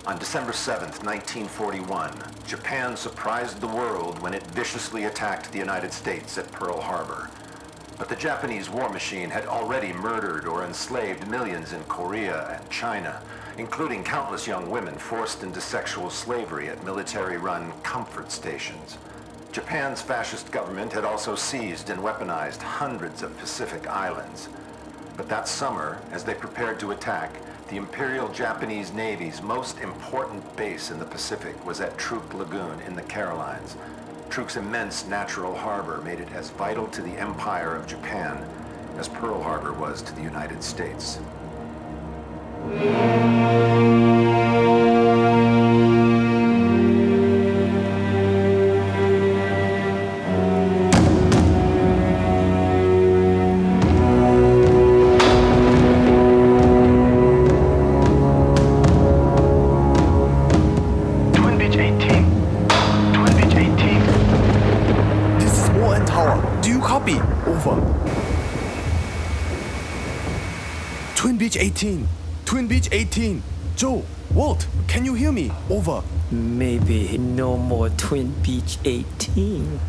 On December 7th, 1941, Japan surprised the world when it viciously attacked the United States at Pearl Harbor. But the Japanese war machine had already murdered or enslaved millions in Korea and China, including countless young women forced into sexual slavery at military-run comfort stations. Japan's fascist government had also seized and weaponized hundreds of Pacific islands. But that summer, as they prepared to attack, the Imperial Japanese Navy's most important base in the Pacific was at Trük Lagoon in the Carolines. Truk's immense natural harbor made it as vital to the Empire of Japan as Pearl Harbor was to the United States. Twin Beach 18. Joe, Walt, can you hear me? Over. Maybe no more Twin Beach 18.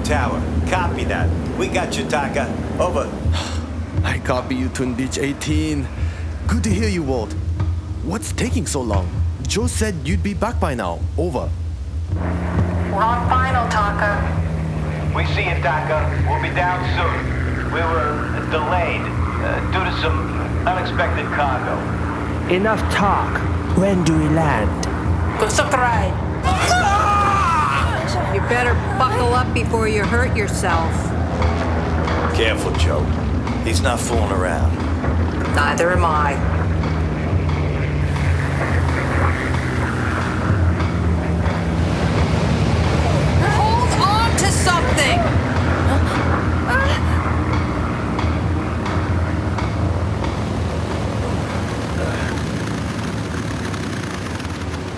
Tower. Copy that. We got you, Taka. Over. I copy you, Twin Beach 18. Good to hear you, Walt. What's taking so long? Joe said you'd be back by now. Over. We're on final, Taka. We see you, Taka. We'll be down soon. We were delayed due to some unexpected cargo. Enough talk. When do we land? Kusukrai. You better buckle up before you hurt yourself. Careful, Joe. He's not fooling around. Neither am I. Hold on to something!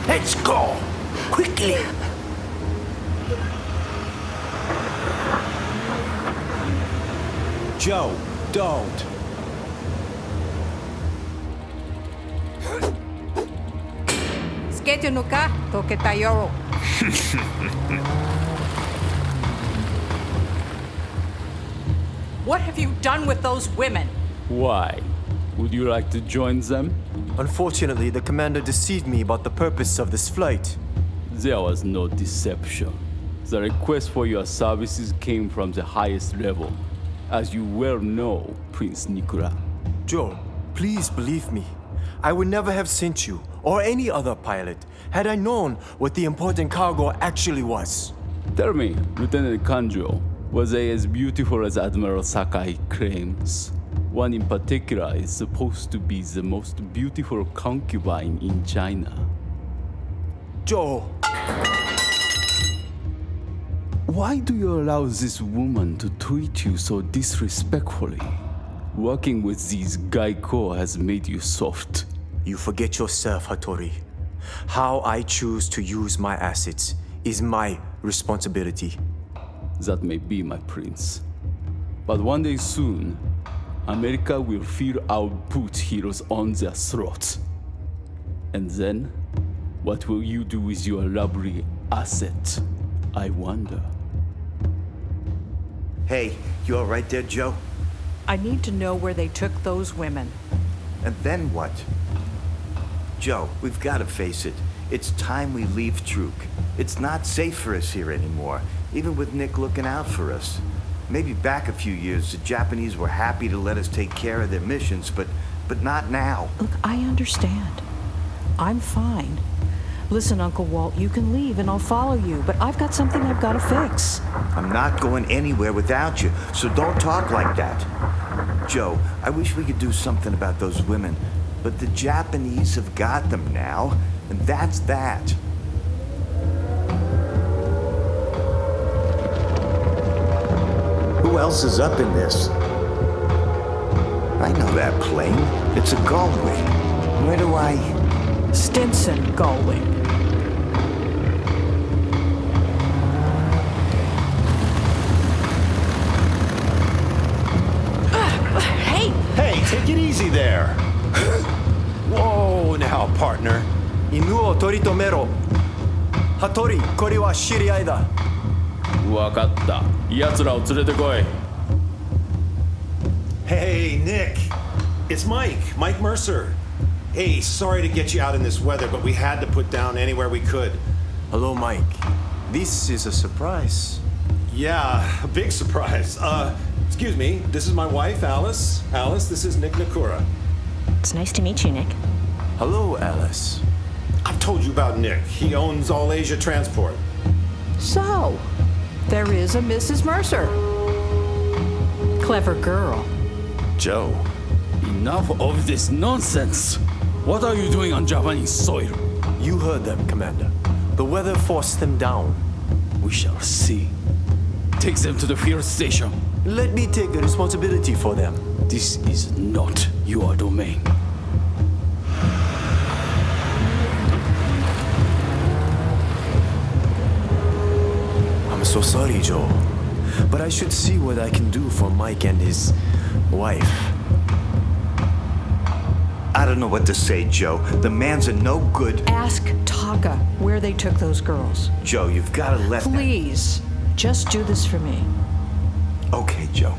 Let's go! Quickly! Joe, don't. Sketunuka, Tokkeitai. What have you done with those women? Why? Would you like to join them? Unfortunately, the commander deceived me about the purpose of this flight. There was no deception. The request for your services came from the highest level. As you well know, Prince Nicola. Joe, please believe me. I would never have sent you, or any other pilot, had I known what the important cargo actually was. Tell me, Lieutenant Kanjo, was they as beautiful as Admiral Sakai claims? One in particular is supposed to be the most beautiful concubine in China. Joe! Why do you allow this woman to treat you so disrespectfully? Working with these Gaiko has made you soft. You forget yourself, Hattori. How I choose to use my assets is my responsibility. That may be, my prince. But one day soon, America will feel our boot heroes on their throats. And then, what will you do with your lovely asset? I wonder. Hey, you all right there, Joe? I need to know where they took those women. And then what? Joe, we've got to face it. It's time we leave Truk. It's not safe for us here anymore, even with Nick looking out for us. Maybe back a few years, the Japanese were happy to let us take care of their missions, but not now. Look, I understand. I'm fine. Listen, Uncle Walt, you can leave and I'll follow you, but I've got something I've got to fix. I'm not going anywhere without you, so don't talk like that. Joe, I wish we could do something about those women, but the Japanese have got them now, and that's that. Who else is up in this? I know that plane. It's a Gullwing. Where do I... Stinson Gullwing. Hey! Hey, take it easy there. Whoa, now, partner. 犬を取り留めろ。羽鳥、これは知り合いだ。わかった。奴らを連れてこい。Hey, Nick. It's Mike Mercer. Hey, sorry to get you out in this weather, but we had to put down anywhere we could. Hello, Mike. This is a surprise. Yeah, a big surprise. Excuse me, this is my wife, Alice. Alice, this is Nick Nakura. It's nice to meet you, Nick. Hello, Alice. I've told you about Nick. He owns All Asia Transport. So, there is a Mrs. Mercer. Clever girl. Joe, enough of this nonsense. What are you doing on Japanese soil? You heard them, Commander. The weather forced them down. We shall see. Take them to the field station. Let me take the responsibility for them. This is not your domain. I'm so sorry, Joe. But I should see what I can do for Mike and his wife. I don't know what to say, Joe. The man's a no good... Ask Taka where they took those girls. Joe, you've got to let... Please, just do this for me. Okay, Joe.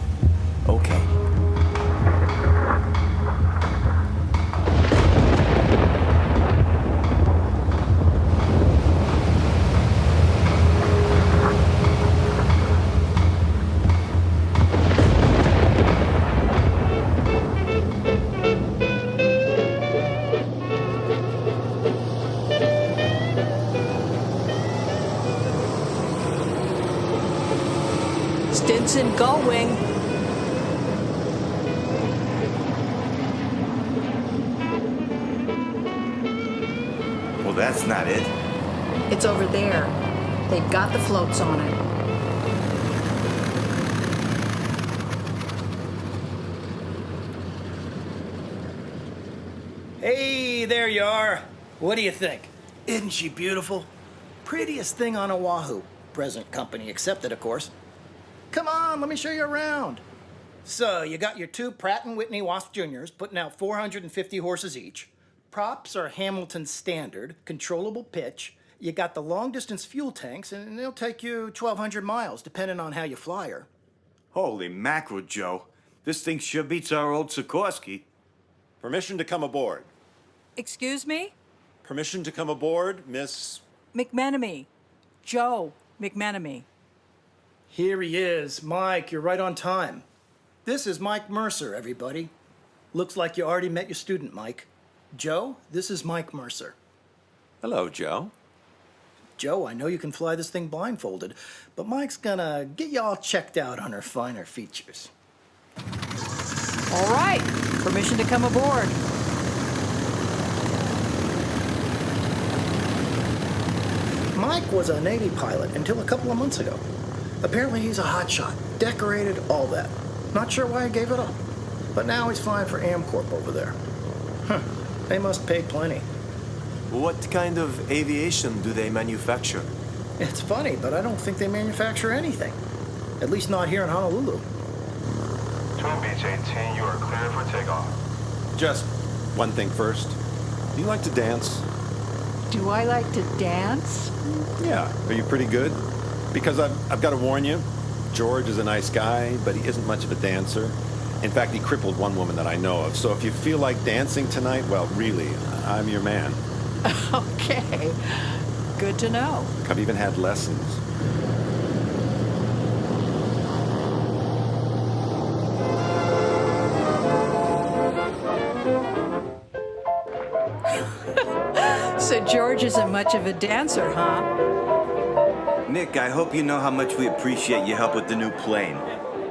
Okay. Stinson Gullwing. Well, that's not it. It's over there. They've got the floats on it. Hey, there you are. What do you think? Isn't she beautiful? Prettiest thing on Oahu. Present company accepted, of course. Come on, let me show you around. So, you got your two Pratt & Whitney Wasp Juniors putting out 450 horses each. Props are Hamilton standard, controllable pitch. You got the long-distance fuel tanks, and they'll take you 1,200 miles, depending on how you fly her. Holy mackerel, Joe. This thing sure beats our old Sikorsky. Permission to come aboard. Excuse me? Permission to come aboard, Miss... McMenemy. Joe McMenemy. Here he is. Mike, you're right on time. This is Mike Mercer, everybody. Looks like you already met your student, Mike. Joe, this is Mike Mercer. Hello, Joe. Joe, I know you can fly this thing blindfolded, but Mike's gonna get you all checked out on her finer features. All right. Permission to come aboard. Mike was a Navy pilot until a couple of months ago. Apparently he's a hotshot, decorated, all that. Not sure why he gave it up. But now he's flying for AmCorp over there. Huh, they must pay plenty. What kind of aviation do they manufacture? It's funny, but I don't think they manufacture anything. At least not here in Honolulu. Twin Beach 18, you are cleared for takeoff. Just one thing first. Do you like to dance? Do I like to dance? Yeah. Are you pretty good? Because I've got to warn you, George is a nice guy, but he isn't much of a dancer. In fact, he crippled one woman that I know of. So if you feel like dancing tonight, well, really, I'm your man. Okay. Good to know. I've even had lessons. So George isn't much of a dancer, huh? Nick, I hope you know how much we appreciate your help with the new plane.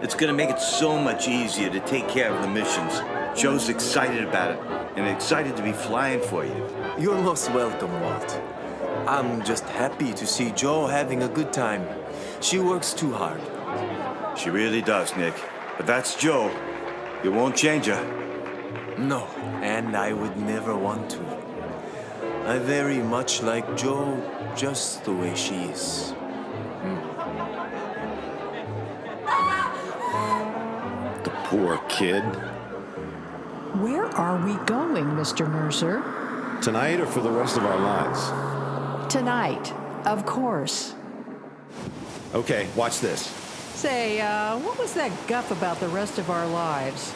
It's gonna make it so much easier to take care of the missions. Joe's excited about it, and excited to be flying for you. You're most welcome, Walt. I'm just happy to see Joe having a good time. She works too hard. She really does, Nick. But that's Joe. You won't change her. No, and I would never want to. I very much like Joe just the way she is. The poor kid. Where are we going, Mr. Mercer? Tonight or for the rest of our lives? Tonight, of course. Okay, watch this. Say, what was that guff about the rest of our lives?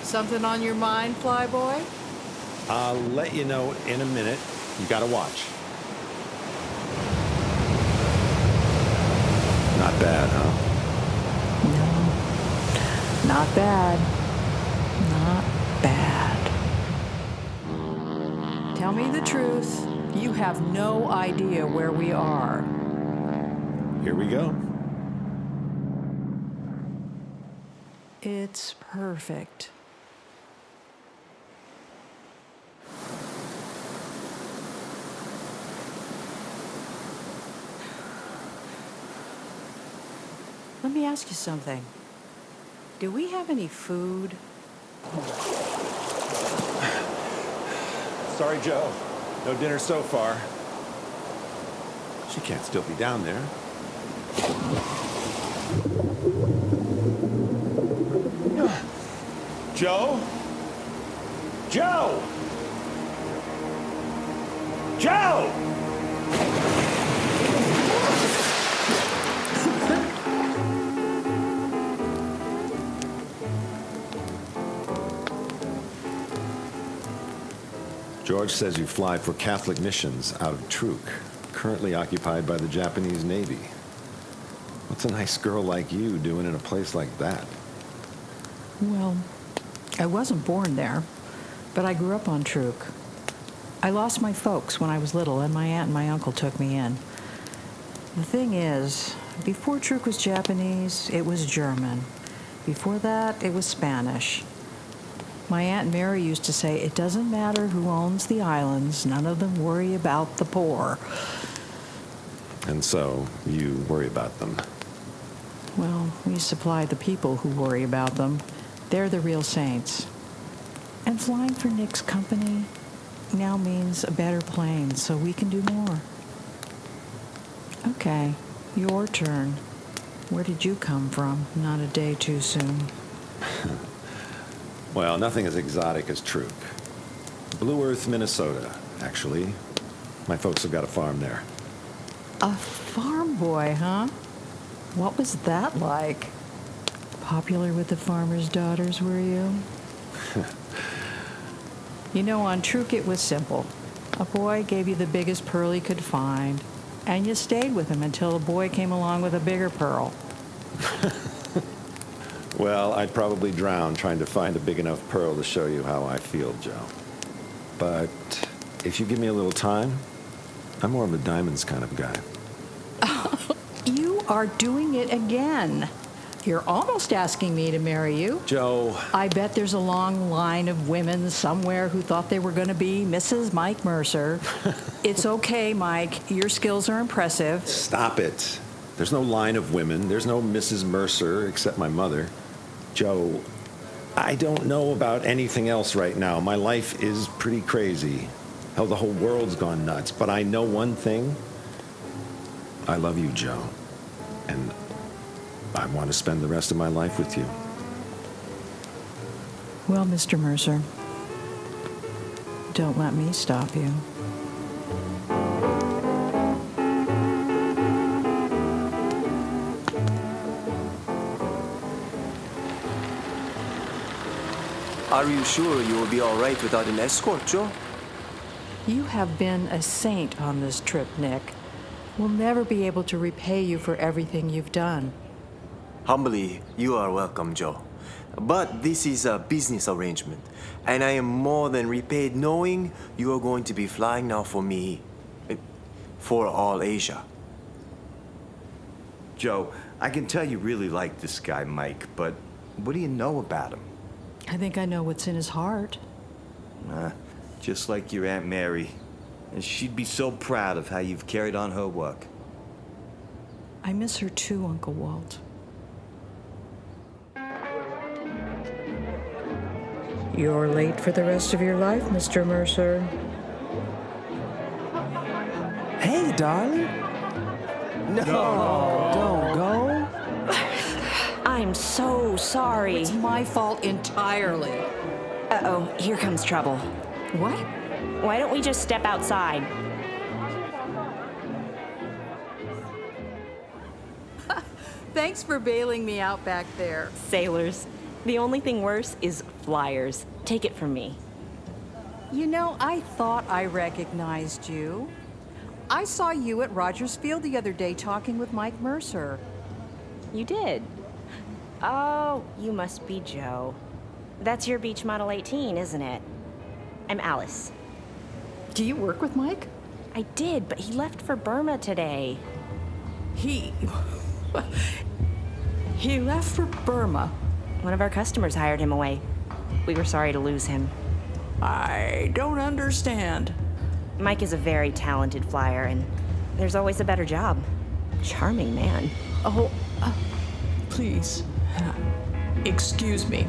Something on your mind, Flyboy? I'll let you know in a minute. You gotta watch. Not bad, huh? No, not bad. Not bad. Tell me the truth. You have no idea where we are. Here we go. It's perfect. Let me ask you something. Do we have any food? Sorry, Joe. No dinner so far. She can't still be down there. Joe? Joe! Joe! George says you fly for Catholic missions out of Trük, currently occupied by the Japanese Navy. What's a nice girl like you doing in a place like that? Well, I wasn't born there, but I grew up on Trük. I lost my folks when I was little, and my aunt and my uncle took me in. The thing is, before Trük was Japanese, it was German. Before that, it was Spanish. My Aunt Mary used to say, it doesn't matter who owns the islands, none of them worry about the poor. And so, you worry about them. Well, we supply the people who worry about them. They're the real saints. And flying for Nick's company now means a better plane, so we can do more. Okay, your turn. Where did you come from? Not a day too soon. Well, nothing as exotic as Trük. Blue Earth, Minnesota, actually. My folks have got a farm there. A farm boy, huh? What was that like? Popular with the farmers' daughters, were you? You know, on Trük it was simple. A boy gave you the biggest pearl he could find, and you stayed with him until a boy came along with a bigger pearl. Well, I'd probably drown trying to find a big enough pearl to show you how I feel, Joe. But if you give me a little time, I'm more of a diamonds kind of guy. You are doing it again. You're almost asking me to marry you. Joe. I bet there's a long line of women somewhere who thought they were going to be Mrs. Mike Mercer. It's okay, Mike. Your skills are impressive. Stop it. There's no line of women. There's no Mrs. Mercer except my mother. Joe, I don't know about anything else right now. My life is pretty crazy. Hell, the whole world's gone nuts. But I know one thing. I love you, Joe. And I want to spend the rest of my life with you. Well, Mr. Mercer, don't let me stop you. Are you sure you will be all right without an escort, Joe? You have been a saint on this trip, Nick. We'll never be able to repay you for everything you've done. Humbly, you are welcome, Joe. But this is a business arrangement, and I am more than repaid knowing you are going to be flying now for me, for all Asia. Joe, I can tell you really like this guy, Mike, but what do you know about him? I think I know what's in his heart. Just like your Aunt Mary. And she'd be so proud of how you've carried on her work. I miss her too, Uncle Walt. You're late for the rest of your life, Mr. Mercer. Hey, darling. No, don't go. I'm so sorry. It's my fault entirely. Uh-oh, here comes trouble. What? Why don't we just step outside? Thanks for bailing me out back there. Sailors. The only thing worse is flyers. Take it from me. You know, I thought I recognized you. I saw you at Rogers Field the other day talking with Mike Mercer. You did? Oh, you must be Joe. That's your Beach Model 18, isn't it? I'm Alice. Do you work with Mike? I did, but he left for Burma today. He left for Burma. One of our customers hired him away. We were sorry to lose him. I don't understand. Mike is a very talented flyer, and there's always a better job. Charming man. Oh, please. Excuse me.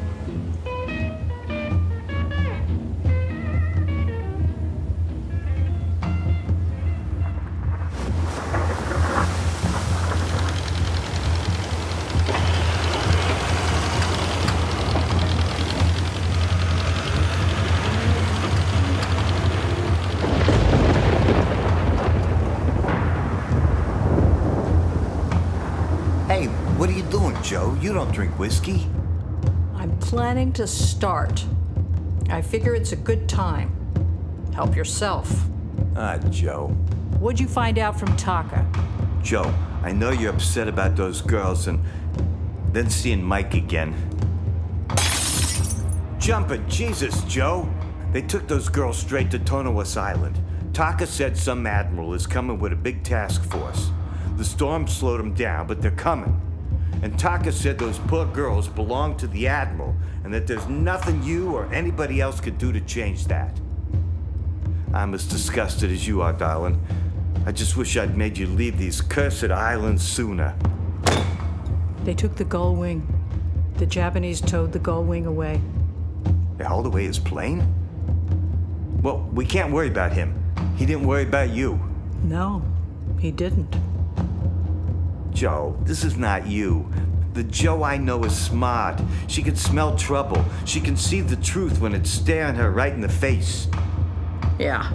Hey, what are you doing, Joe? You don't drink whiskey. I'm planning to start. I figure it's a good time. Help yourself. Ah, Joe. What'd you find out from Taka? Joe, I know you're upset about those girls and then seeing Mike again. Jumping, Jesus, Joe. They took those girls straight to Tonawas Island. Taka said some admiral is coming with a big task force. The storm slowed them down, but they're coming. And Taka said those poor girls belong to the admiral and that there's nothing you or anybody else could do to change that. I'm as disgusted as you are, darling. I just wish I'd made you leave these cursed islands sooner. They took the gull wing. The Japanese towed the gull wing away. They hauled away his plane? Well, we can't worry about him. He didn't worry about you. No, he didn't. Joe, this is not you. The Joe I know is smart. She can smell trouble. She can see the truth when it's staring her right in the face. Yeah.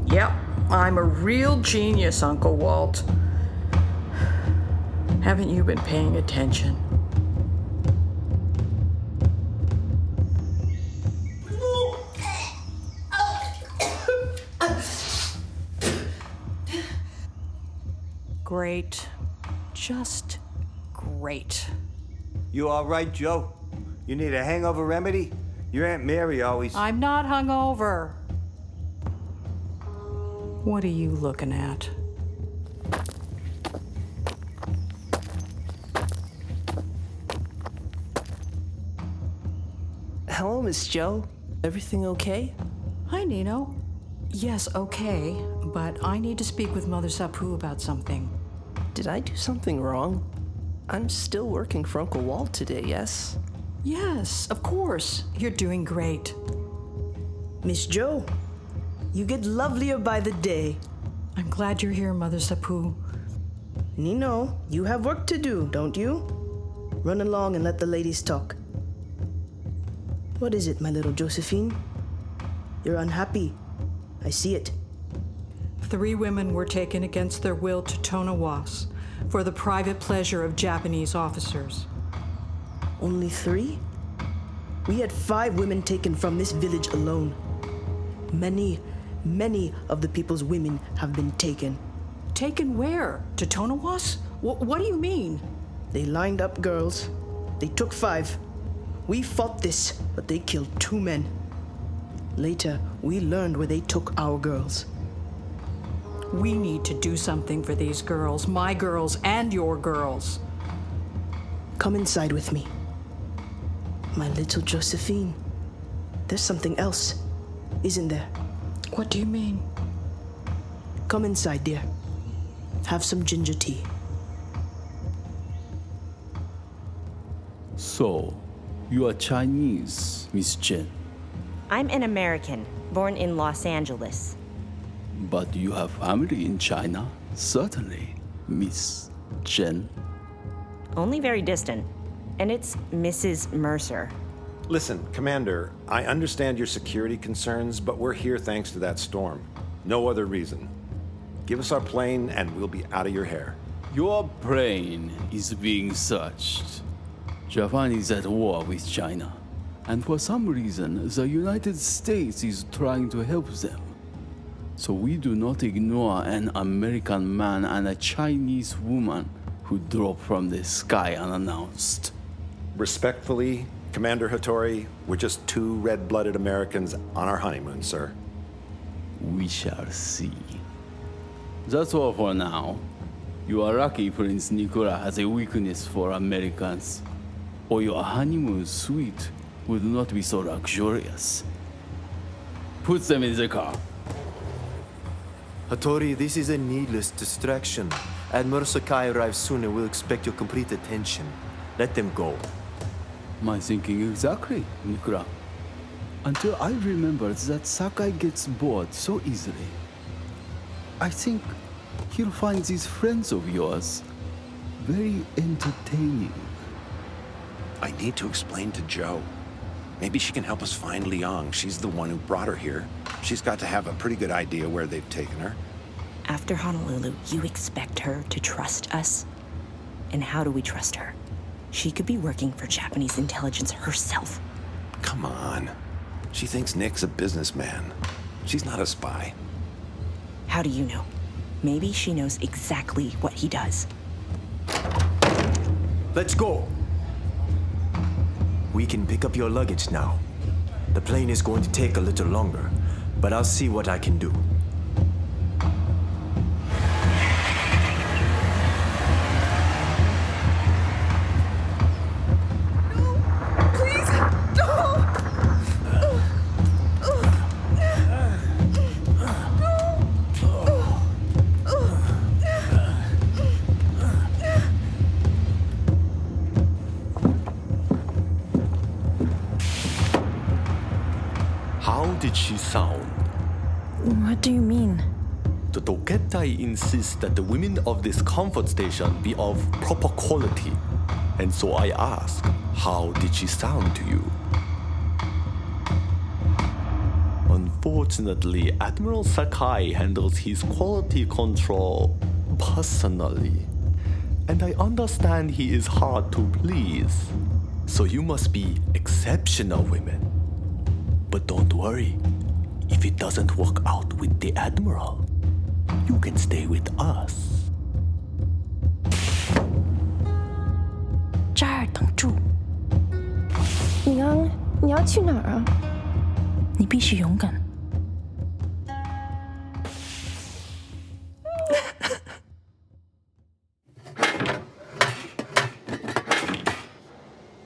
Yep, I'm a real genius, Uncle Walt. Haven't you been paying attention? Great. Just great. You all right, Joe? You need a hangover remedy? Your Aunt Mary always... I'm not hungover. What are you looking at? Hello, Miss Joe. Everything okay? Hi, Nino. Yes, okay, but I need to speak with Mother Sapu about something. Did I do something wrong? I'm still working for Uncle Walt today, yes? Yes, of course. You're doing great. Miss Joe, you get lovelier by the day. I'm glad you're here, Mother Sapu. Nino, you have work to do, don't you? Run along and let the ladies talk. What is it, my little Josephine? You're unhappy. I see it. 3 women were taken against their will to Tonawas for the private pleasure of Japanese officers. Only 3? We had 5 women taken from this village alone. Many of the people's women have been taken. Taken where? To Tonawas? What do you mean? They lined up girls. They took 5. We fought this, but they killed 2 men. Later, we learned where they took our girls. We need to do something for these girls, my girls and your girls. Come inside with me. My little Josephine. There's something else, isn't there? What do you mean? Come inside, dear. Have some ginger tea. So, You are Chinese, Miss Chen. I'm an American, born in Los Angeles. But you have family in China, certainly, Miss Chen. Only very distant. And it's Mrs. Mercer. Listen, Commander, I understand your security concerns, but we're here thanks to that storm. No other reason. Give us our plane and we'll be out of your hair. Your plane is being searched. Japan is at war with China, and for some reason, the United States is trying to help them. So we do not ignore an American man and a Chinese woman who drop from the sky unannounced. Respectfully, Commander Hattori, we're just two red-blooded Americans on our honeymoon, sir. We shall see. That's all for now. You are lucky Prince Nicola has a weakness for Americans, or your honeymoon suite would not be so luxurious. Put them in the car. Hattori, this is a needless distraction. Admiral Sakai arrives soon and will expect your complete attention. Let them go. My thinking exactly, Nicola. Until I remembered that Sakai gets bored so easily. I think he'll find these friends of yours very entertaining. I need to explain to Joe. Maybe she can help us find Liang. She's the one who brought her here. She's got to have a pretty good idea where they've taken her. After Honolulu, you expect her to trust us? And how do we trust her? She could be working for Japanese intelligence herself. Come on. She thinks Nick's a businessman. She's not a spy. How do you know? Maybe she knows exactly what he does. Let's go. We can pick up your luggage now. The plane is going to take a little longer, but I'll see what I can do. Did she sound? What do you mean? The Tokkeitai insists that the women of this comfort station be of proper quality. And so I ask, how did she sound to you? Unfortunately, Admiral Sakai handles his quality control personally. And I understand he is hard to please. So you must be exceptional women. But don't worry, if it doesn't work out with the Admiral, you can stay with us. 这儿等住。杨，你要去哪儿啊？你必须勇敢。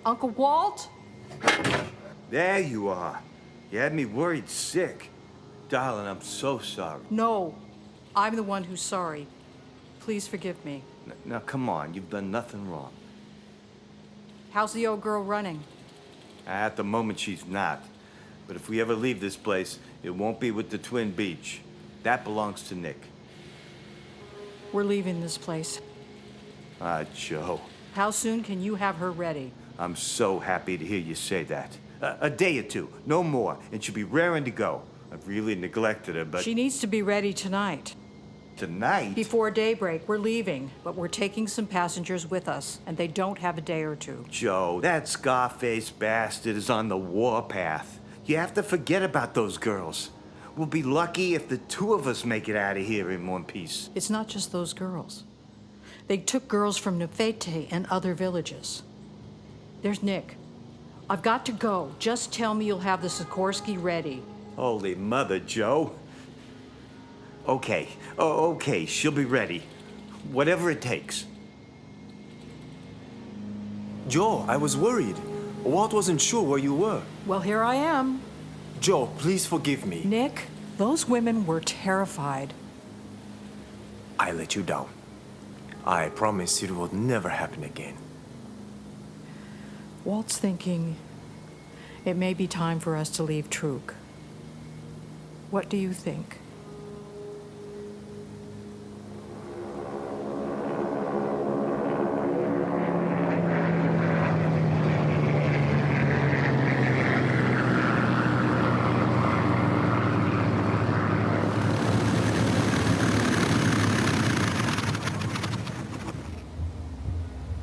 Uncle Walt? There you are. You had me worried sick. Darling, I'm so sorry. No, I'm the one who's sorry. Please forgive me. Now, come on. You've done nothing wrong. How's the old girl running? At the moment, she's not. But if we ever leave this place, it won't be with the Twin Beach. That belongs to Nick. We're leaving this place. Joe. How soon can you have her ready? I'm so happy to hear you say that. A day or two, no more, and she'll be raring to go. I've really neglected her, but... She needs to be ready tonight. Tonight? Before daybreak, we're leaving, but we're taking some passengers with us, and they don't have a day or two. Joe, that Scarface bastard is on the warpath. You have to forget about those girls. We'll be lucky if the two of us make it out of here in one piece. It's not just those girls. They took girls from Nefete and other villages. There's Nick. I've got to go. Just tell me you'll have the Sikorsky ready. Holy mother, Joe. Okay. Oh, okay. She'll be ready. Whatever it takes. Joe, I was worried. Walt wasn't sure where you were. Well, here I am. Joe, please forgive me. Nick, those women were terrified. I let you down. I promise it will never happen again. Walt's thinking It may be time for us to leave Truk. What do you think?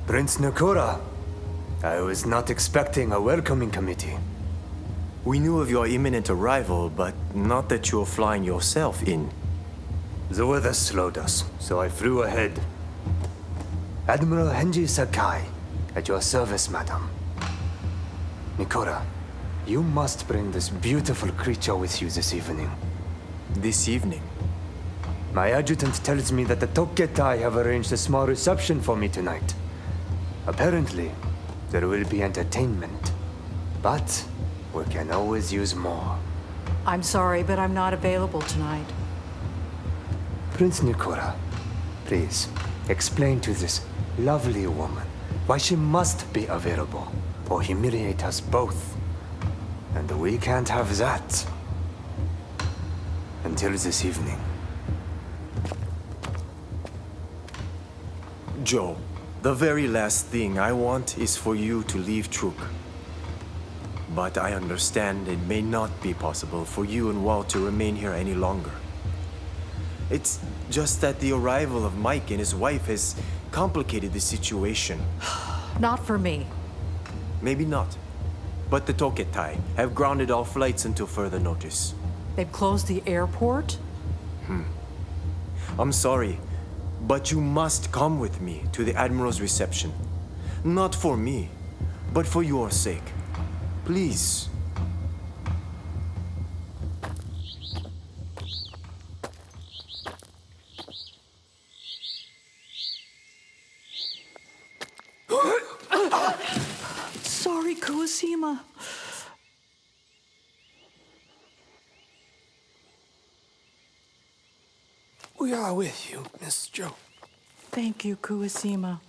Prince Nakura, I was not expecting a welcoming committee. We knew of your imminent arrival, but not that you were flying yourself in. The weather slowed us, so I flew ahead. Admiral Henji Sakai, at your service, madam. Nakura, you must bring this beautiful creature with you this evening. This evening? My adjutant tells me that the Tokkeitai have arranged a small reception for me tonight. Apparently, there will be entertainment, but we can always use more. I'm sorry, but I'm not available tonight. Prince Nakura, please, explain to this lovely woman why she must be available, or humiliate us both. And we can't have that until this evening. Joe, the very last thing I want is for you to leave Truk. But I understand it may not be possible for you and Walt to remain here any longer. It's just that the arrival of Mike and his wife has complicated the situation. Not for me. Maybe not. But the Tokkeitai have grounded all flights until further notice. They've closed the airport? I'm sorry, but you must come with me to the Admiral's reception. Not for me, but for your sake. Please. Sorry, Kawasima. We are with you, Miss Joe. Thank you, Kawasima.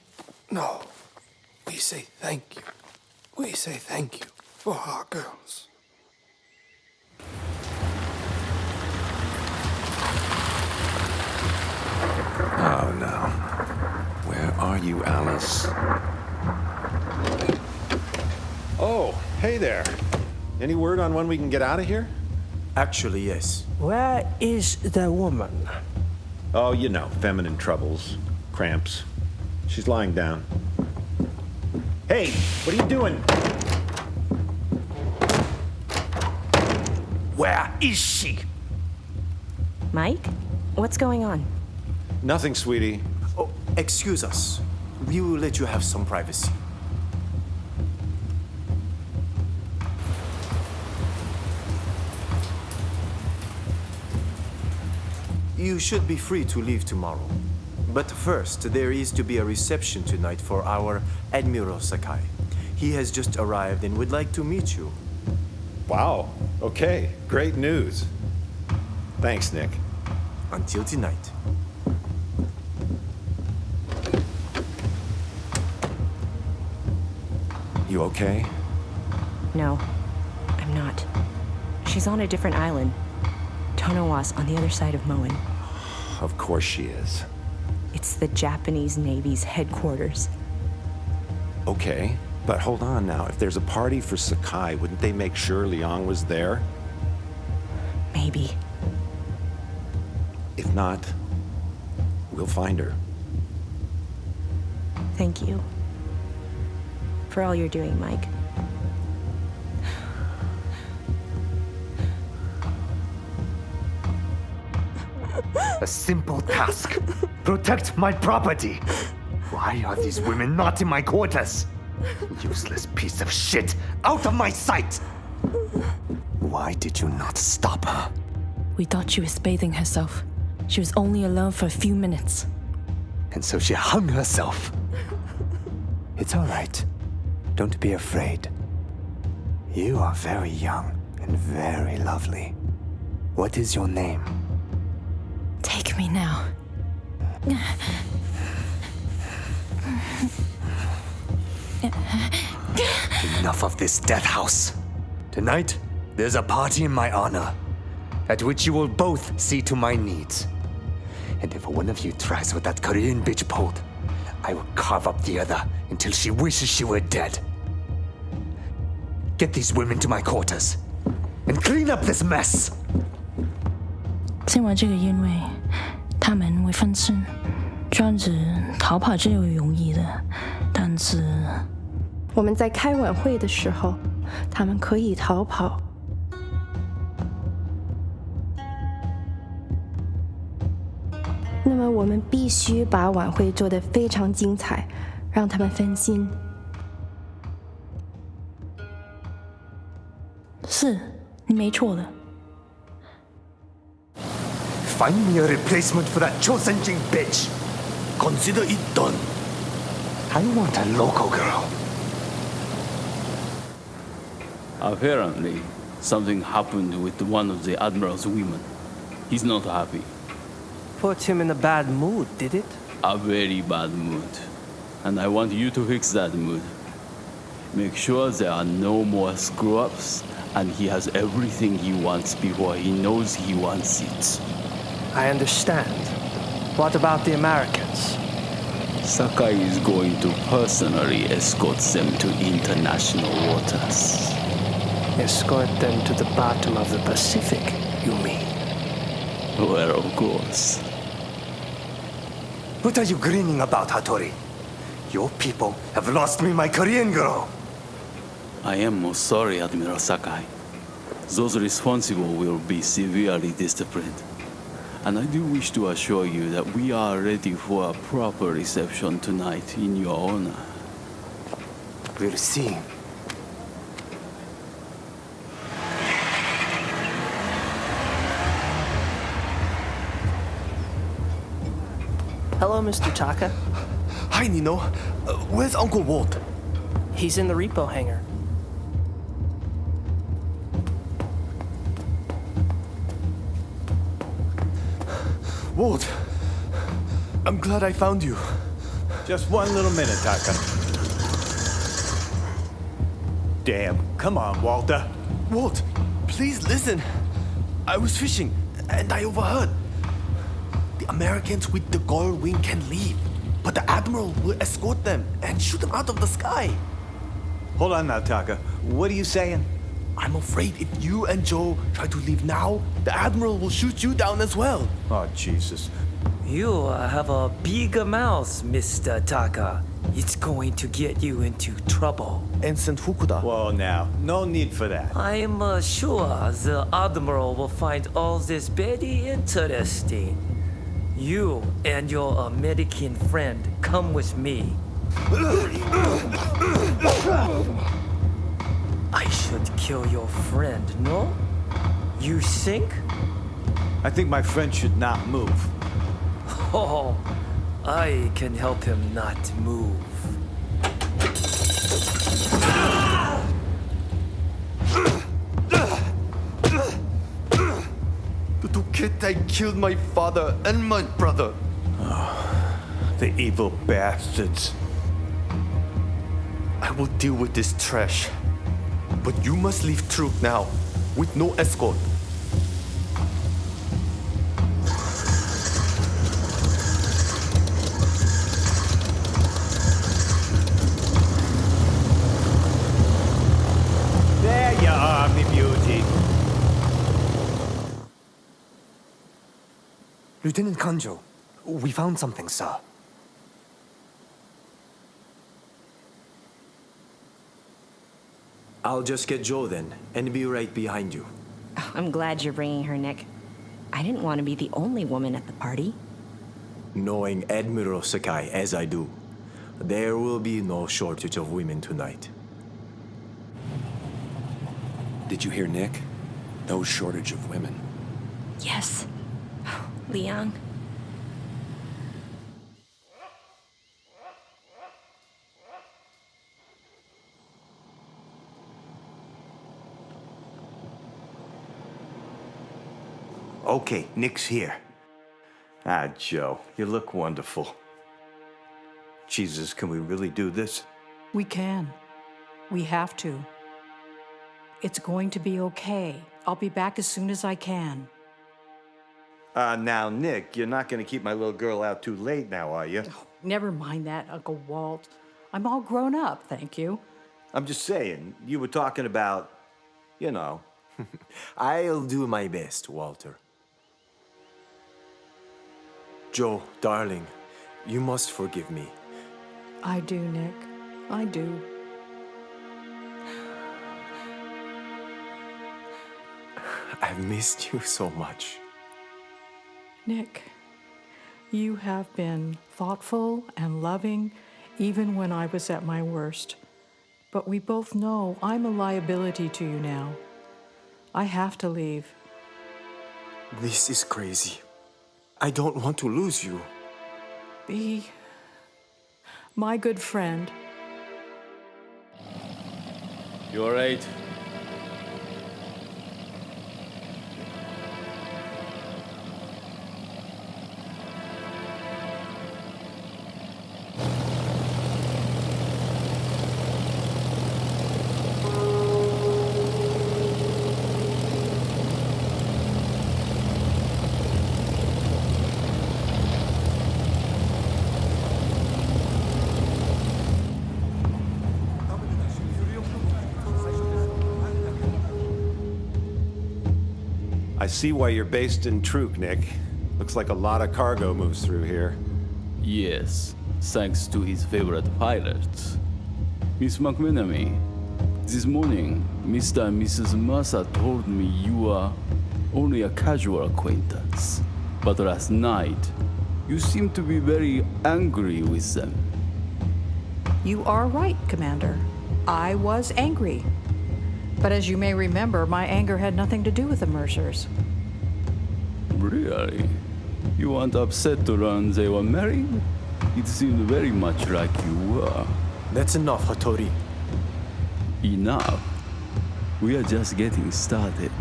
No, we say thank you. We say thank you for our girls. Oh, no. Where are you, Alice? Oh, hey there. Any word on when we can get out of here? Actually, yes. Where is the woman? Oh, you know, feminine troubles, cramps. She's lying down. Hey, what are you doing? Where is she? Mike? What's going on? Nothing, sweetie. Oh, excuse us. We will let you have some privacy. You should be free to leave tomorrow. But first, there is to be a reception tonight for our Admiral Sakai. He has just arrived and would like to meet you. Wow. Okay. Great news. Thanks, Nick. Until tonight. You okay? No, I'm not. She's on a different island. Tonowa's on the other side of Moen. Of course she is. It's the Japanese Navy's headquarters. Okay, but hold on now. If there's a party for Sakai, wouldn't they make sure Liang was there? Maybe. If not, we'll find her. Thank you. For all you're doing, Mike. A simple task. Protect my property. Why are these women not in my quarters? Useless piece of shit. Out of my sight! Why did you not stop her? We thought she was bathing herself. She was only alone for a few minutes. And so she hung herself. It's all right. Don't be afraid. You are very young and very lovely. What is your name? Take me now. Enough of this death house. Tonight, there's a party in my honor, at which you will both see to my needs. And if one of you tries with that Korean bitch pulled, I will carve up the other until she wishes she were dead. Get these women to my quarters, and clean up this mess! 尽管这个宴会他们会分身，这样子逃跑是有容易的，但是我们在开晚会的时候，他们可以逃跑。那么我们必须把晚会做得非常精彩，让他们分心。是你没错的。Find me a replacement for that Chosenjin bitch. Consider it done. I want a local girl. Apparently, something happened with one of the Admiral's women. He's not happy. Put him in a bad mood, did it? A very bad mood. And I want you to fix that mood. Make sure there are no more screw-ups, and he has everything he wants before he knows he wants it. I understand. What about the Americans? Sakai is going to personally escort them to international waters. Escort them to the bottom of the Pacific, you mean? Well, of course. What are you grinning about, Hattori? Your people have lost me my Korean girl. I am most sorry, Admiral Sakai. Those responsible will be severely disciplined. And I do wish to assure you that we are ready for a proper reception tonight in your honor. We'll see. Hello, Mr. Taka. Hi, Nino. Where's Uncle Walt? He's in the repo hangar. Walt, I'm glad I found you. Just one little minute, Taka. Damn, come on, Walter. Walt, please listen. I was fishing, and I overheard. The Americans with the gold wing can leave, but the Admiral will escort them and shoot them out of the sky. Hold on now, Taka. What are you saying? I'm afraid if you and Joe try to leave now, the Admiral will shoot you down as well. Oh, Jesus. You have a big mouth, Mr. Taka. It's going to get you into trouble. Ensign Fukuda. Whoa, now. No need for that. I'm sure the Admiral will find all this very interesting. You and your American friend come with me. I should kill your friend, no? You think? I think my friend should not move. Oh, I can help him not move. The Tokkeitai killed my father and my brother. Oh, the evil bastards. I will deal with this trash. But you must leave Truk now, with no escort. There you are, me beauty. Lieutenant Kanjo, we found something, sir. I'll just get Joe then, and be right behind you. I'm glad you're bringing her, Nick. I didn't want to be the only woman at the party. Knowing Admiral Sakai as I do, there will be no shortage of women tonight. Did you hear, Nick? No shortage of women. Yes. Leon. Okay, Nick's here. Ah, Joe, you look wonderful. Jesus, can we really do this? We can. We have to. It's going to be okay. I'll be back as soon as I can. Now, Nick, you're not going to keep my little girl out too late now, are you? Oh, never mind that, Uncle Walt. I'm all grown up, thank you. I'm just saying, you were talking about, you know. I'll do my best, Walter. Joe, darling, you must forgive me. I do, Nick. I do. I've missed you so much. Nick, you have been thoughtful and loving even when I was at my worst. But we both know I'm a liability to you now. I have to leave. This is crazy. I don't want to lose you. Be my good friend. You all right? I see why you're based in Trük, Nick. Looks like a lot of cargo moves through here. Yes, thanks to his favorite pilots. Miss McClenney, this morning, Mr. and Mrs. Mercer told me you are only a casual acquaintance. But last night, you seemed to be very angry with them. You are right, Commander. I was angry. But as you may remember, my anger had nothing to do with the Mercers. Really? You weren't upset to learn they were married? It seemed very much like you were. That's enough, Hattori. Enough? We are just getting started.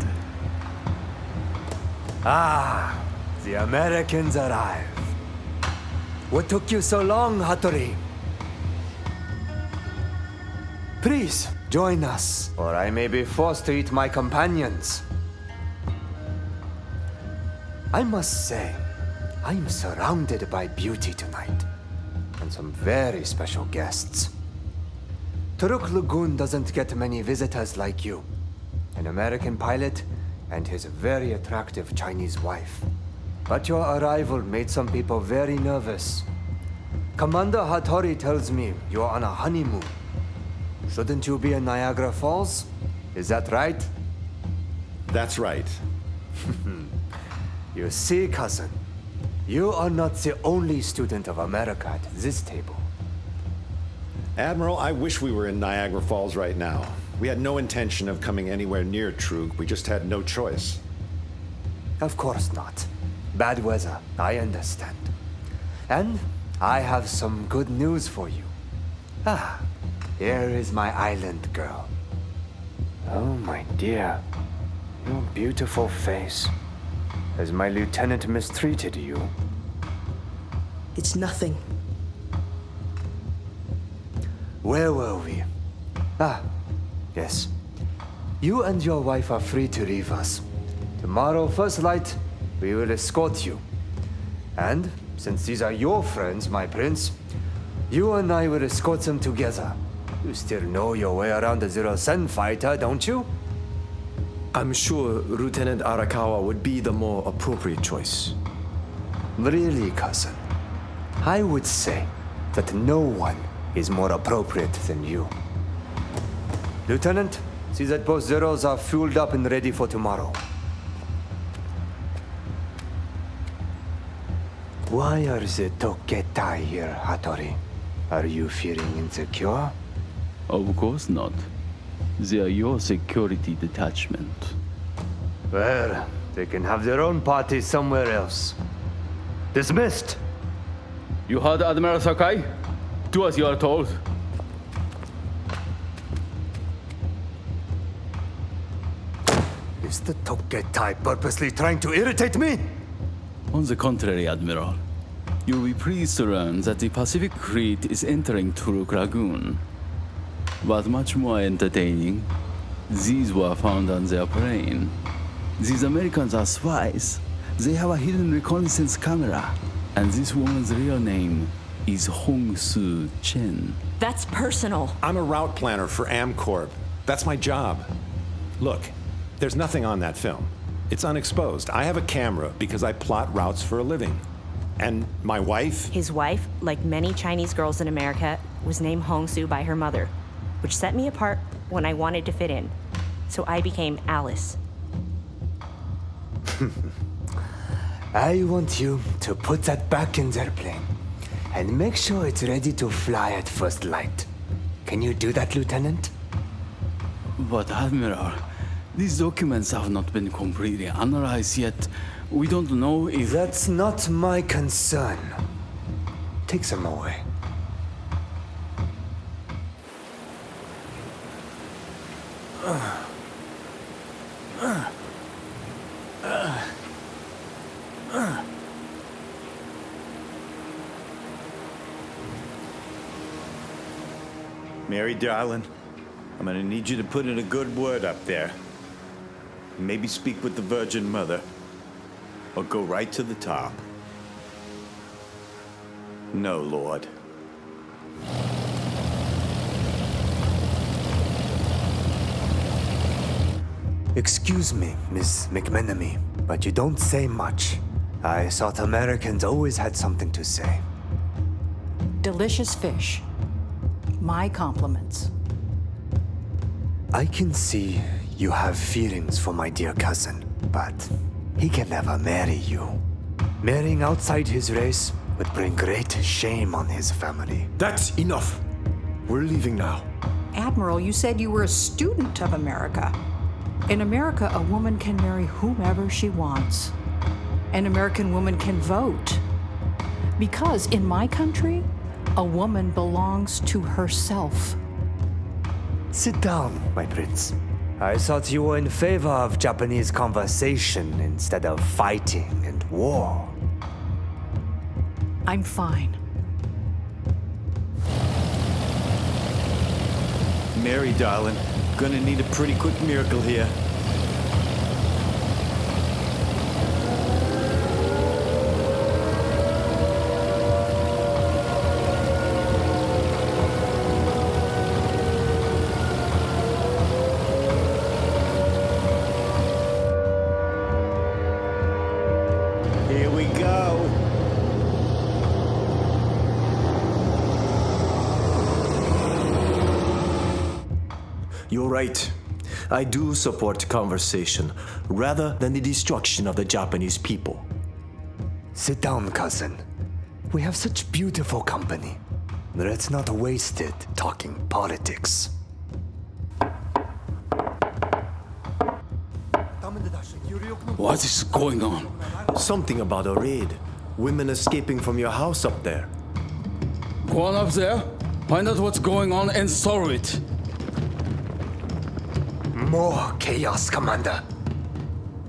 Ah, the Americans arrive. What took you so long, Hattori? Please, join us, or I may be forced to eat my companions. I must say, I'm surrounded by beauty tonight, and some very special guests. Trük Lagoon doesn't get many visitors like you. An American pilot and his very attractive Chinese wife. But your arrival made some people very nervous. Commander Hattori tells me you're on a honeymoon. Shouldn't you be in Niagara Falls? Is that right? That's right. You see, cousin, you are not the only student of America at this table. Admiral, I wish we were in Niagara Falls right now. We had no intention of coming anywhere near Trük. We just had no choice. Of course not. Bad weather, I understand. And I have some good news for you. Here is my island girl. Oh, my dear. Your beautiful face. Has my lieutenant mistreated you? It's nothing. Where were we? Yes. You and your wife are free to leave us. Tomorrow, first light, we will escort you. And, since these are your friends, my prince, you and I will escort them together. You still know your way around the Zero-Sen fighter, don't you? I'm sure Lieutenant Arakawa would be the more appropriate choice. Really, cousin? I would say that no one is more appropriate than you. Lieutenant, see that both Zeros are fueled up and ready for tomorrow. Why are the Tokkeitai here, Hattori? Are you feeling insecure? Of course not. They are your security detachment. Well, they can have their own party somewhere else. Dismissed! You heard Admiral Sakai? Do as you are told. Is the Tokkeitai purposely trying to irritate me? On the contrary, Admiral. You'll be pleased to learn that the Pacific Fleet is entering Trük Lagoon. But much more entertaining, These were found on their plane. These Americans are spies. They have a hidden reconnaissance camera. And this woman's real name is Hong Soo Chen. That's personal. I'm a route planner for AmCorp. That's my job. Look, there's nothing on that film. It's unexposed. I have a camera because I plot routes for a living. And my wife? His wife, like many Chinese girls in America, was named Hong Soo by her mother, which set me apart when I wanted to fit in. So I became Alice. I want you to put that back in their plane and make sure it's ready to fly at first light. Can you do that, Lieutenant? But Admiral, these documents have not been completely analyzed yet. We don't know if... That's not my concern. Take them away. Mary, darling, I'm gonna need you to put in a good word up there. Maybe speak with the Virgin Mother, or go right to the top. No, Lord. Excuse me, Miss McClenney, but you don't say much. I thought Americans always had something to say. Delicious fish. My compliments. I can see you have feelings for my dear cousin, but he can never marry you. Marrying outside his race would bring great shame on his family. That's enough. We're leaving now. Admiral, you said you were a student of America. In America, a woman can marry whomever she wants. An American woman can vote. Because in my country, a woman belongs to herself. Sit down, my prince. I thought you were in favor of Japanese conversation instead of fighting and war. I'm fine. Mary, darling, gonna need a pretty quick miracle here. Here we go. You're right. I do support conversation rather than the destruction of the Japanese people. Sit down, cousin. We have such beautiful company. Let's not waste it talking politics. What is going on? Something about a raid. Women escaping from your house up there. Go on up there, find out what's going on and solve it. More chaos, Commander.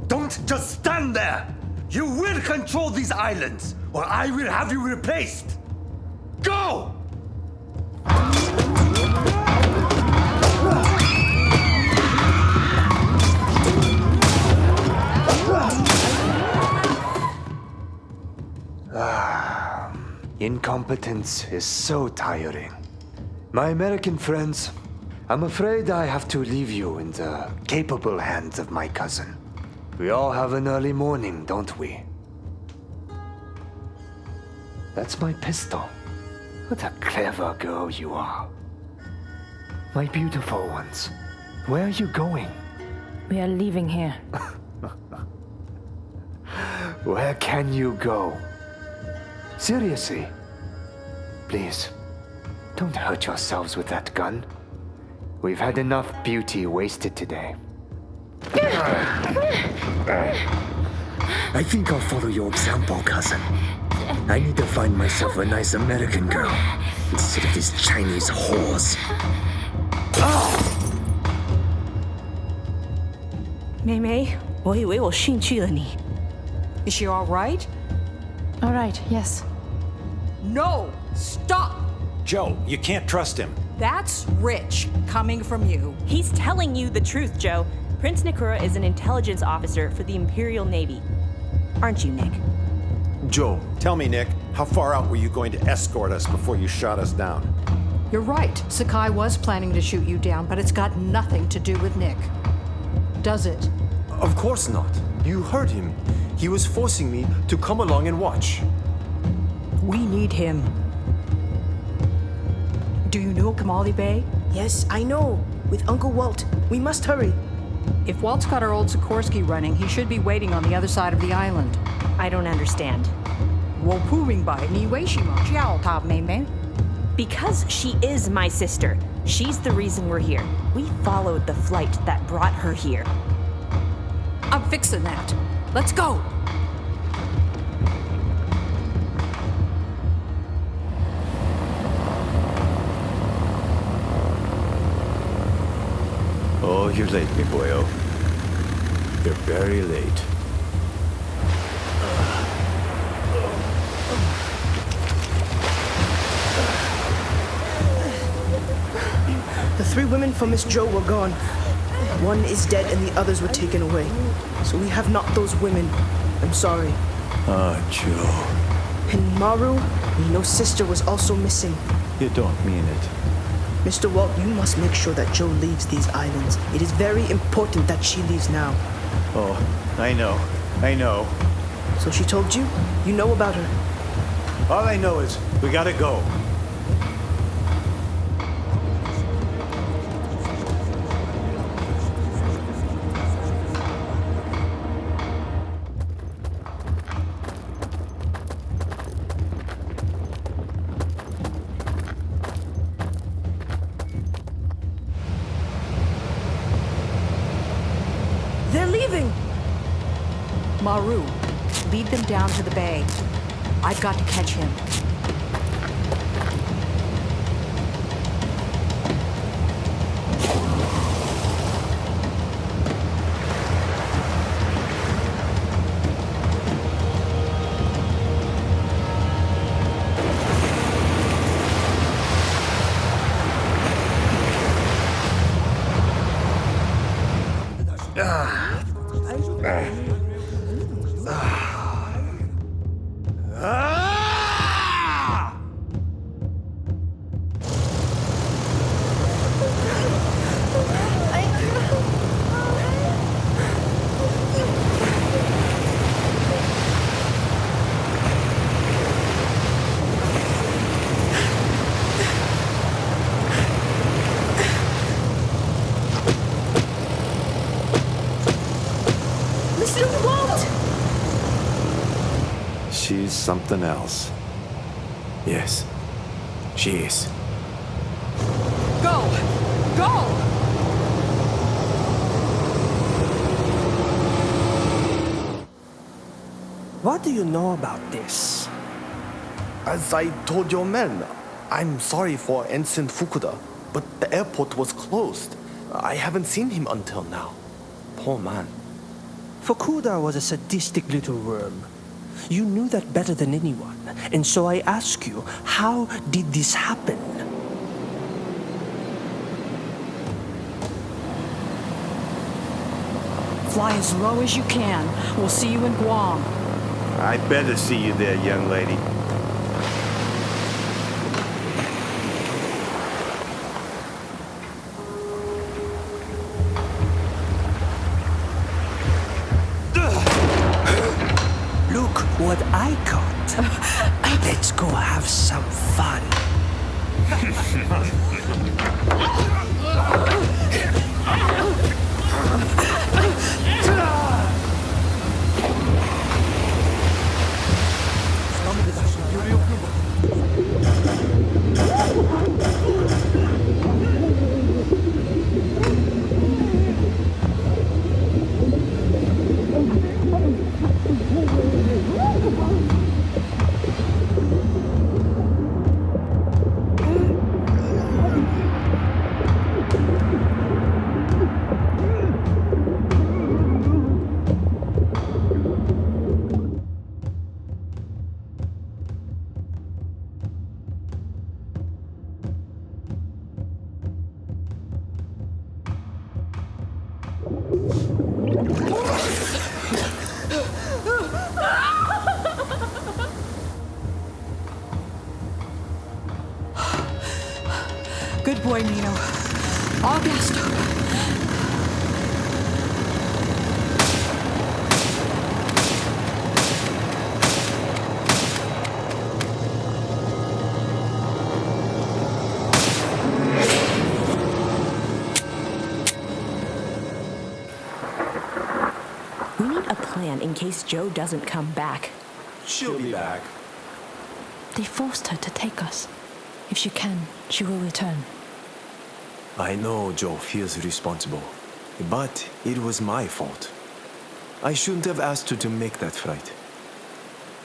Don't just stand there! You will control these islands, or I will have you replaced! Go! Incompetence is so tiring. My American friends, I'm afraid I have to leave you in the capable hands of my cousin. We all have an early morning, don't we? That's my pistol. What a clever girl you are. My beautiful ones, where are you going? We are leaving here. Where can you go? Seriously, please, don't hurt yourselves with that gun. We've had enough beauty wasted today. I think I'll follow your example, cousin. I need to find myself a nice American girl instead of these Chinese whores. Mei, 我以为我训去了你。 Is she all right? All right, yes. No! Stop! Joe, you can't trust him. That's rich coming from you. He's telling you the truth, Joe. Prince Nakura is an intelligence officer for the Imperial Navy. Aren't you, Nick? Joe, tell me, Nick, how far out were you going to escort us before you shot us down? You're right. Sakai was planning to shoot you down, but it's got nothing to do with Nick. Does it? Of course not. You heard him. He was forcing me to come along and watch. We need him. Do you know Kamali Bay? Yes, I know. With Uncle Walt. We must hurry. If Walt's got our old Sikorsky running, he should be waiting on the other side of the island. I don't understand. Because she is my sister. She's the reason we're here. We followed the flight that brought her here. I'm fixing that. Let's go. Oh, you're late, me boyo. You're very late. The 3 women from Miss Joe were gone. One is dead and the others were taken away. So we have not those women. I'm sorry. Oh, Joe. And Maru, Nino's sister, was also missing. You don't mean it. Mr. Walt, you must make sure that Joe leaves these islands. It is very important that she leaves now. Oh, I know. I know. So she told you? You know about her? All I know is we gotta go. They're leaving! Maru, lead them down to the bay. I've got to catch him. She's something else. Yes, she is. Go! Go! What do you know about this? As I told your men, I'm sorry for Ensign Fukuda, but the airport was closed. I haven't seen him until now. Poor man. Fukuda was a sadistic little worm. You knew that better than anyone, and so I ask you, how did this happen? Fly as low as you can. We'll see you in Guam. I better see you there, young lady. Look what I got. Let's go have some fun. Good boy, Nino. All gassed up. We need a plan in case Joe doesn't come back. She'll be back. They forced her to take us. If she can, she will return. I know Joe feels responsible, but it was my fault. I shouldn't have asked her to make that flight.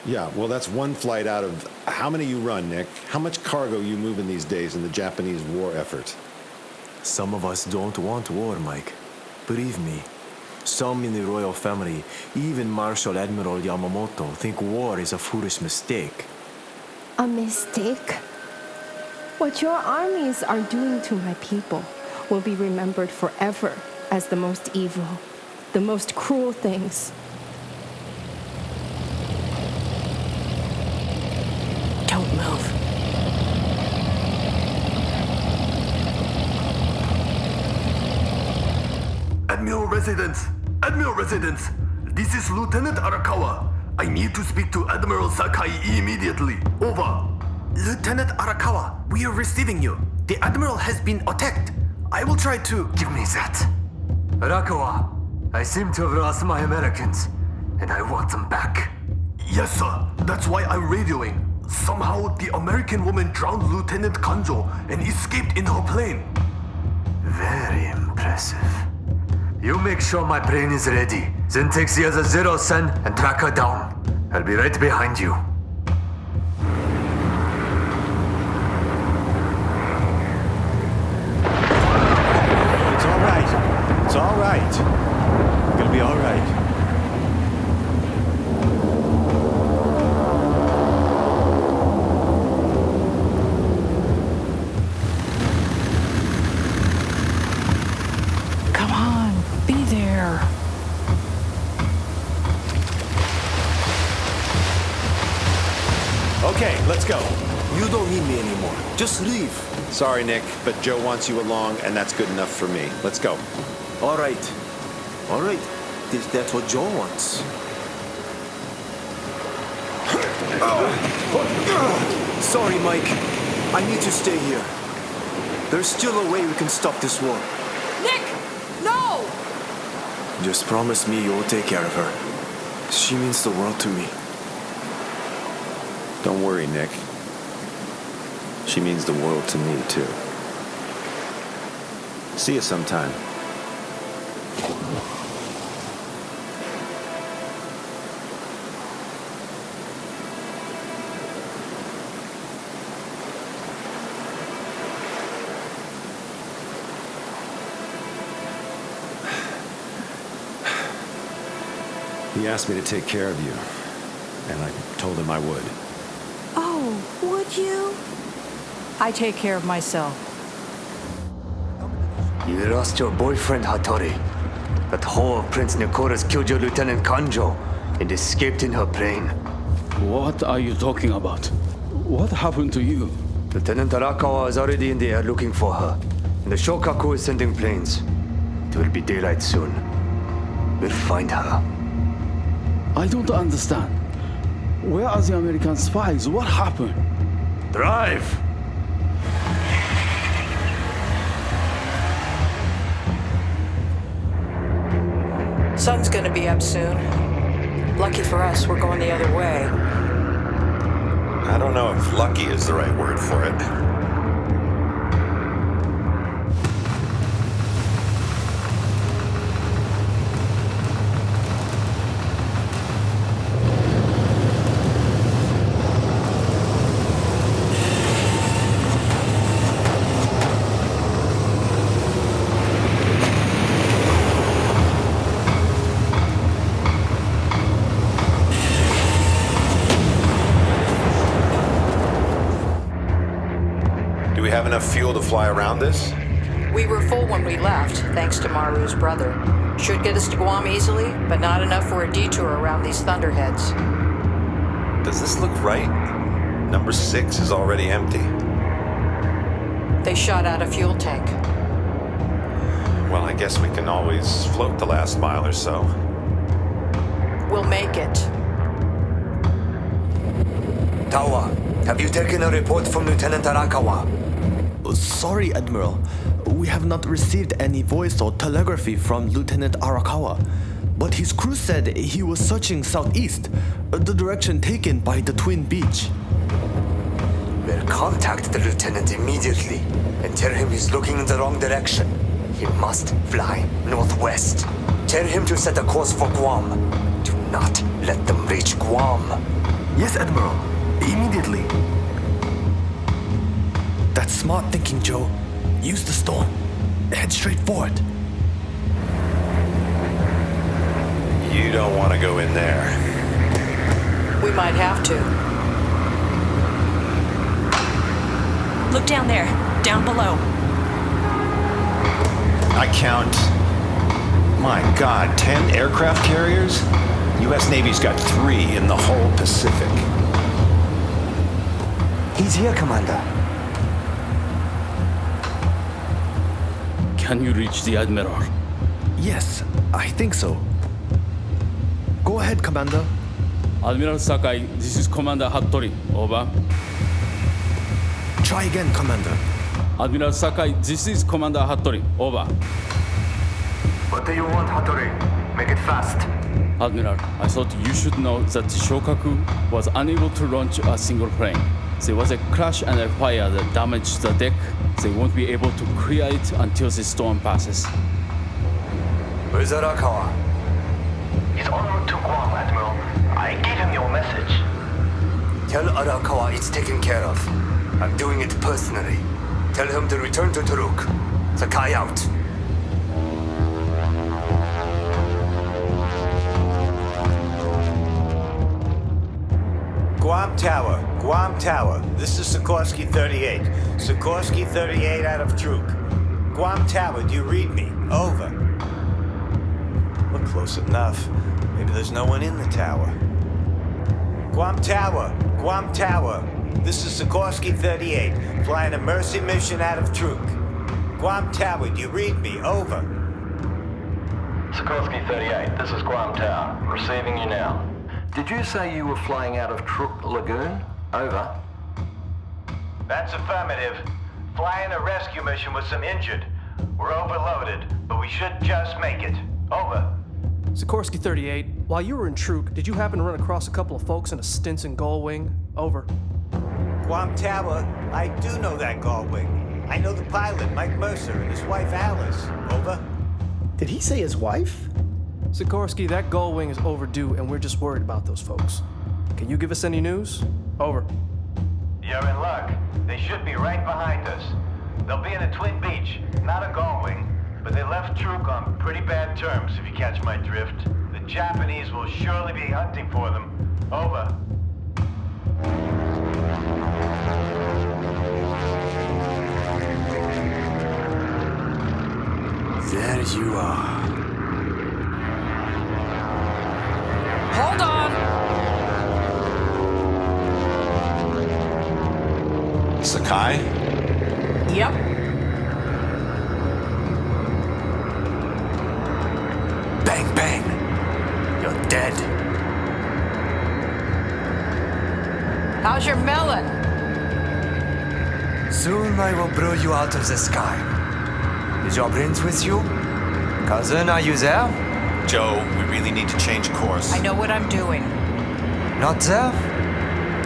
Yeah, well, that's one flight out of... How many you run, Nick? How much cargo you moving these days in the Japanese war effort? Some of us don't want war, Mike. Believe me. Some in the royal family, even Marshal Admiral Yamamoto, think war is a foolish mistake. A mistake? What your armies are doing to my people will be remembered forever as the most evil, the most cruel things. Don't move. Admiral Residence, this is Lieutenant Arakawa. I need to speak to Admiral Sakai immediately. Over. Lieutenant Arakawa, we are receiving you. The Admiral has been attacked. I will try to... Give me that. Arakawa, I seem to have lost my Americans, and I want them back. Yes, sir. That's why I'm radioing. Somehow, the American woman drowned Lieutenant Kanjo and escaped in her plane. Very impressive. You make sure my plane is ready, then take the other 0-sen and track her down. I'll be right behind you. It's all right. It's all right. It'll be all right. Come on, be there. Okay, let's go. You don't need me anymore. Just leave. Sorry, Nick, but Joe wants you along, and that's good enough for me. Let's go. All right. All right. If that's what Joe wants. Sorry, Mike. I need to stay here. There's still a way we can stop this war. Nick! No! Just promise me you'll take care of her. She means the world to me. Don't worry, Nick. She means the world to me, too. See you sometime. He asked me to take care of you, and I told him I would. Oh, would you? I take care of myself. You lost your boyfriend, Hattori. That whore of Prince Nikora's killed your Lieutenant Kanjo and escaped in her plane. What are you talking about? What happened to you? Lieutenant Arakawa is already in the air looking for her, and the Shokaku is sending planes. It will be daylight soon. We'll find her. I don't understand. Where are the American spies? What happened? Drive! Sun's gonna be up soon. Lucky for us, we're going the other way. I don't know if lucky is the right word for it. Enough fuel to fly around this? We were full when we left, thanks to Maru's brother. Should get us to Guam easily, but not enough for a detour around these thunderheads. Does this look right? Number 6 is already empty. They shot out a fuel tank. Well, I guess we can always float the last mile or so. We'll make it. Tawa, have you taken a report from Lieutenant Arakawa? Sorry, Admiral. We have not received any voice or telegraphy from Lieutenant Arakawa. But his crew said he was searching southeast, the direction taken by the Twin Beach. We'll contact the lieutenant immediately and tell him he's looking in the wrong direction. He must fly northwest. Tell him to set a course for Guam. Do not let them reach Guam. Yes, Admiral. Immediately. That's smart thinking, Joe. Use the storm. Head straight for it. You don't want to go in there. We might have to. Look down there. Down below. I count, my God, 10 aircraft carriers? U.S. Navy's got 3 in the whole Pacific. He's here, Commander. Can you reach the Admiral? Yes, I think so. Go ahead, Commander. Admiral Sakai, this is Commander Hattori. Over. Try again, Commander. Admiral Sakai, this is Commander Hattori. Over. What do you want, Hattori? Make it fast. Admiral, I thought you should know that the Shokaku was unable to launch a single plane. There was a crash and a fire that damaged the deck. They won't be able to clear it until the storm passes. Where's Arakawa? He's en route to Guam, Admiral. I gave him your message. Tell Arakawa it's taken care of. I'm doing it personally. Tell him to return to Truk. Sakai out. Guam Tower. This is Sikorsky 38. Sikorsky 38 out of Truk. Guam Tower, do you read me? Over. We're close enough. Maybe there's no one in the tower. Guam Tower. This is Sikorsky 38, flying a Mercy mission out of Truk. Guam Tower, do you read me? Over. Sikorsky 38, this is Guam Tower. Receiving you now. Did you say you were flying out of Trük Lagoon? Over. That's affirmative. Flying a rescue mission with some injured. We're overloaded, but we should just make it. Over. Sikorsky 38, while you were in Truk, did you happen to run across a couple of folks in a Stinson Gullwing? Over. Guam Tower, I do know that Gullwing. I know the pilot, Mike Mercer, and his wife, Alice. Over. Did he say his wife? Sikorsky, that Gullwing is overdue, and we're just worried about those folks. Can you give us any news? Over. You're in luck. They should be right behind us. They'll be in a Twin Beach, not a Gullwing, but they left Truk on pretty bad terms, if you catch my drift. The Japanese will surely be hunting for them. Over. There you are. Hold on! Sakai? Yep. Bang, bang. You're dead. How's your melon? Soon I will blow you out of the sky. Is your prince with you? Cousin, are you there? Joe, we really need to change course. I know what I'm doing. Not there?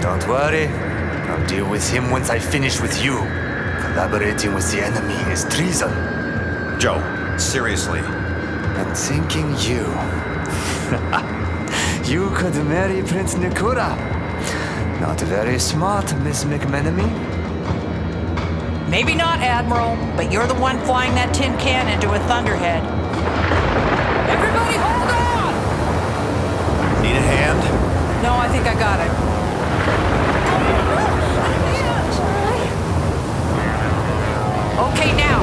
Don't worry. I'll deal with him once I finish with you. Collaborating with the enemy is treason. Joe, seriously. I'm thinking you. You could marry Prince Nikura. Not very smart, Miss McClenney. Maybe not, Admiral, but you're the one flying that tin can into a thunderhead. Everybody hold on! Need a hand? No, I think I got it. Okay, now.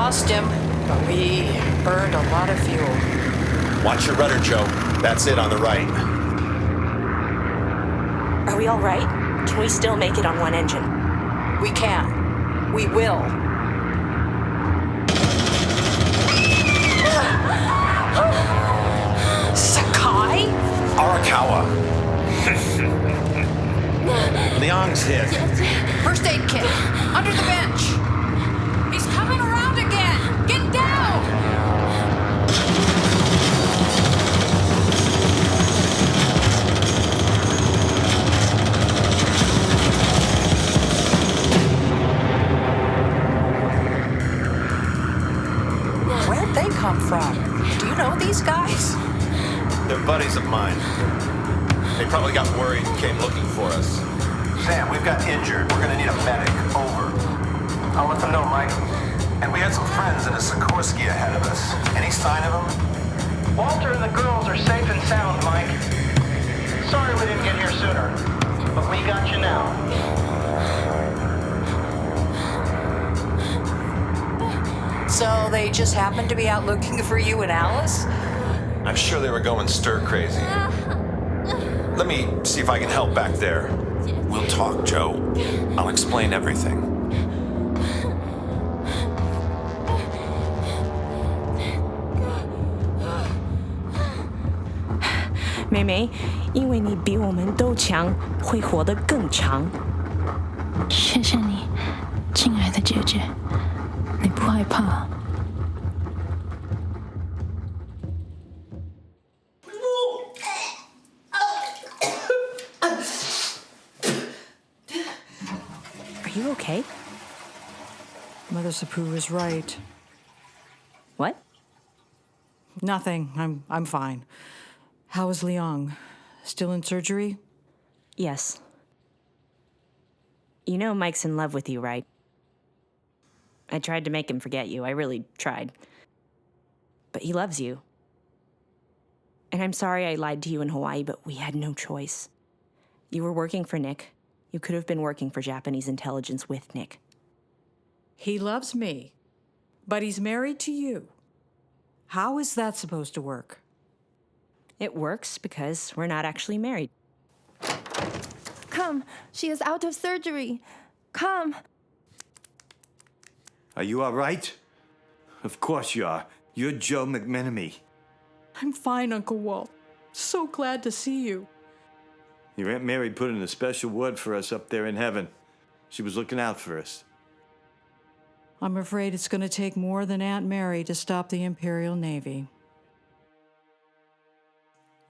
lost him, but we burned a lot of fuel. Watch your rudder, Joe. That's it on the right. Are we all right? Can we still make it on one engine? We can. We will. Sakai? Arakawa. Liang's hit. First aid kit. Under the bench. He's coming around again. Get down! Where'd they come from? Do you know these guys? They're buddies of mine. They probably got worried and came looking for us. Sam, we've got injured. We're gonna need a medic. Over. I'll let them know, Mike. And we had some friends in a Sikorsky ahead of us. Any sign of them? Walter and the girls are safe and sound, Mike. Sorry we didn't get here sooner, but we got you now. So they just happened to be out looking for you and Alice? I'm sure they were going stir crazy. Let me see if I can help back there. We'll talk, Joe. I'll explain everything. 妹妹，因为你比我们都强，会活得更长。谢谢你，亲爱的姐姐，你不害怕。Are you okay? Mother Sapu was right. What? Nothing. I'm fine. How is Liang? Still in surgery? Yes. You know Mike's in love with you, right? I tried to make him forget you. I really tried. But he loves you. And I'm sorry I lied to you in Hawaii, but we had no choice. You were working for Nick. You could have been working for Japanese intelligence with Nick. He loves me, but he's married to you. How is that supposed to work? It works because we're not actually married. Come, she is out of surgery. Come. Are you all right? Of course you are. You're Joe McMenemy. I'm fine, Uncle Walt. So glad to see you. Your Aunt Mary put in a special word for us up there in heaven. She was looking out for us. I'm afraid it's going to take more than Aunt Mary to stop the Imperial Navy.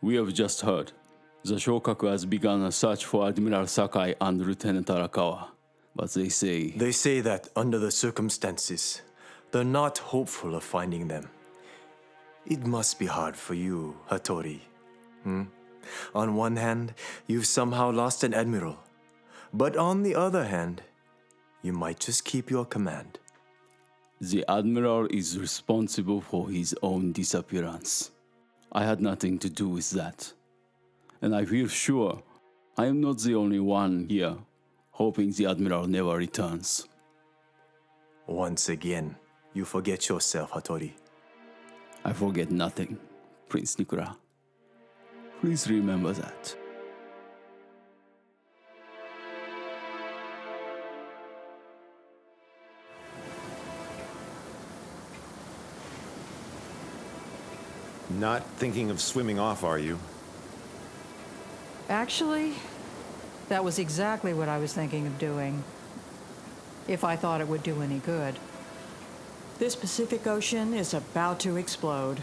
We have just heard. The Shokaku has begun a search for Admiral Sakai and Lieutenant Arakawa. But they say... They say that, under the circumstances, they're not hopeful of finding them. It must be hard for you, Hattori. On one hand, you've somehow lost an admiral. But on the other hand, you might just keep your command. The Admiral is responsible for his own disappearance. I had nothing to do with that. And I feel sure I am not the only one here hoping the Admiral never returns. Once again, you forget yourself, Hattori. I forget nothing, Prince Nikura. Please remember that. Not thinking of swimming off, are you? Actually, that was exactly what I was thinking of doing, if I thought it would do any good. This Pacific Ocean is about to explode.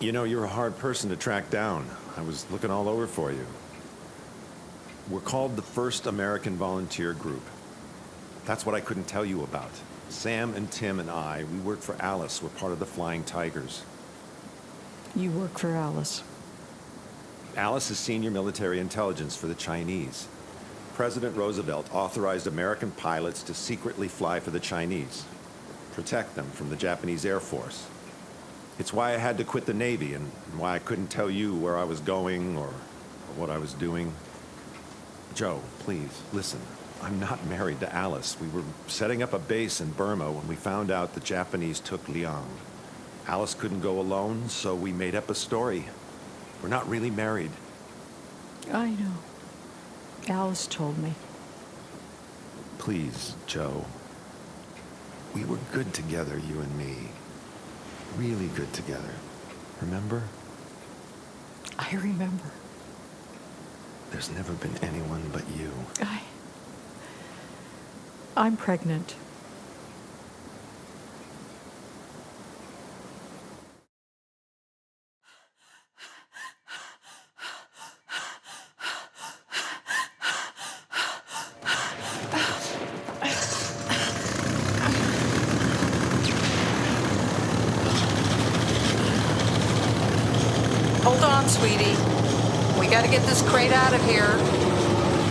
You know, you're a hard person to track down. I was looking all over for you. We're called the First American Volunteer Group. That's what I couldn't tell you about. Sam and Tim and I, we work for Alice. We're part of the Flying Tigers. You work for Alice. Alice is senior military intelligence for the Chinese. President Roosevelt authorized American pilots to secretly fly for the Chinese, protect them from the Japanese Air Force. It's why I had to quit the Navy and why I couldn't tell you where I was going or what I was doing. Joe, please, listen. I'm not married to Alice. We were setting up a base in Burma when we found out the Japanese took Liang. Alice couldn't go alone, so we made up a story. We're not really married. I know. Alice told me. Please, Joe. We were good together, you and me. Really good together. Remember? I remember. There's never been anyone but you. I'm pregnant. Hold on, sweetie. We gotta get this crate out of here.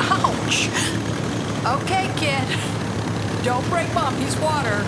Ouch! Okay, kid. Don't break Mommy's water.